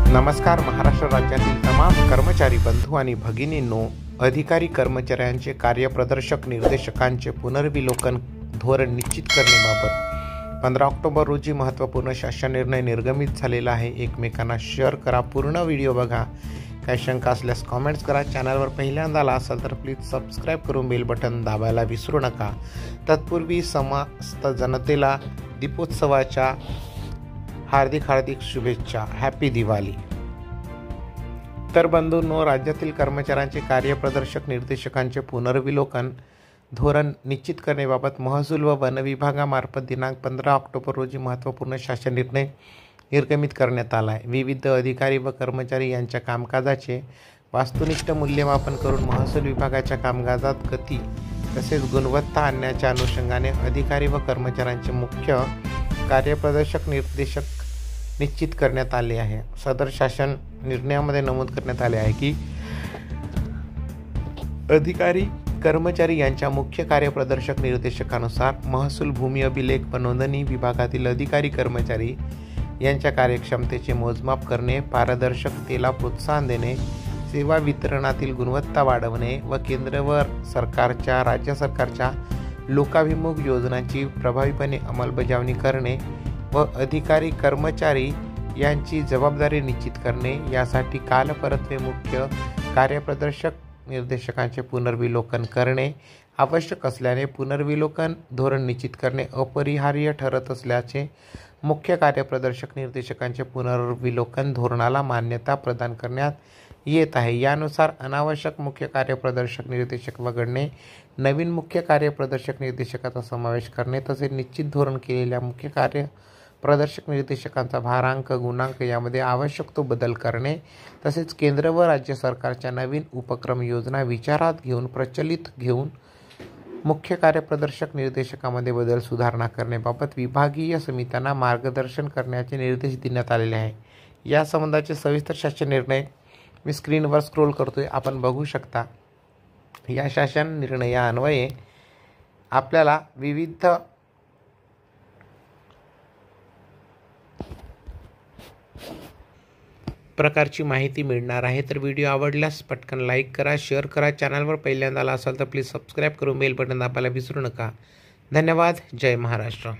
नमस्कार। महाराष्ट्र राज्यातील तमाम कर्मचारी बंधू आणि भगिनींनो, अधिकारी कर्मचाऱ्यांचे कार्यप्रदर्शक निर्देशकांचे पुनर्विलोकन धोरण निश्चित करण्याबाबत 15 ऑक्टोबर रोजी महत्त्वपूर्ण शासन निर्णय निर्गमित झालेला आहे। एकमेकांना शेअर करा, पूर्ण व्हिडिओ बघा। काही शंका असल्यास कमेंट्स करा। चॅनलवर पहिल्यांदा आला असाल तर प्लीज सबस्क्राईब करून बेल बटन दाबायला विसरू नका। तत्पूर्वी समस्त जनतेला दीपोत्सवाच्या हार्दिक शुभेच्छा। हॅपी दिवाळी। तर बंधूंनो, राज्यातील कर्मचाऱ्यांचे कार्यप्रदर्शक निर्देशकांचे पुनर्विलोकन धोरण निश्चित करण्याबाबत महसूल व वन विभागामार्फत दिनांक 15 ऑक्टोबर रोजी महत्त्वपूर्ण शासन निर्णय निर्गमित करण्यात आला आहे। विविध अधिकारी व कर्मचारी यांच्या कामकाजाचे वस्तुनिष्ठ मूल्यमापन करून महसूल विभागाच्या कामकाजात गती तसेच गुणवत्ता आणण्याच्या अनुषंगाने अधिकारी व कर्मचाऱ्यांचे मुख्य कार्यप्रदर्शक निर्देशक निश्चित करण्यात आले आहे। सदर शासन निर्णयामध्ये नमूद करण्यात आले आहे की अधिकारी कर्मचारी यांच्या मुख्य कार्यप्रदर्शक निर्देशकानुसार महसूल, भूमी अभिलेख व नोंदणी विभागातील अधिकारी कर्मचारी यांच्या कार्यक्षमतेचे मोजमाप करणे, पारदर्शकतेला प्रोत्साहन देणे, सेवा वितरणातील गुणवत्ता वाढवणे व केंद्र व सरकारच्या, राज्य सरकारच्या लोकाभिमुख योजनांची प्रभावीपणे अंमलबजावणी करणे व अधिकारी कर्मचारी यांची जबाबदारी निश्चित करणे यासाठी कालपरत्वे मुख्य कार्यप्रदर्शक निर्देशकांचे पुनर्विलोकन करणे आवश्यक असल्याने पुनर्विलोकन धोरण निश्चित करणे अपरिहार्य ठरत असल्याचे मुख्य कार्यप्रदर्शक निर्देशकांचे पुनर्विलोकन धोरणाला मान्यता प्रदान करण्यात येत आहे। यानुसार अनावश्यक मुख्य कार्यप्रदर्शक निर्देशक वगळणे, नवीन मुख्य कार्यप्रदर्शक निर्देशकाचा समावेश करणे तसेच निश्चित धोरण केलेल्या मुख्य कार्यप्रदर्शक निर्देशकांचा भारांक, गुणांक यामध्ये आवश्यक तो बदल करणे तसेच केंद्र व राज्य सरकारच्या नवीन उपक्रम योजना विचारात घेऊन प्रचलित घेऊन मुख्य कार्यप्रदर्शक निर्देशकामध्ये बदल सुधारणा करण्याबाबत विभागीय समित्यांना मार्गदर्शन करण्याचे निर्देश देण्यात आलेले आहे। या संबंधाचे सविस्तर शासन निर्णय मी स्क्रीनवर स्क्रोल करतोय, आपण बघू शकता। या शासन निर्णयान्वये आपल्याला विविध प्रकारची माहिती मिळणार आहे। तर व्हिडिओ आवडल्यास पटकन लाईक करा, शेअर करा। चॅनलवर पहिल्यांदा आला असाल तर प्लीज सबस्क्राईब करून बेल बटन दाबायला विसरू नका। धन्यवाद। जय महाराष्ट्र।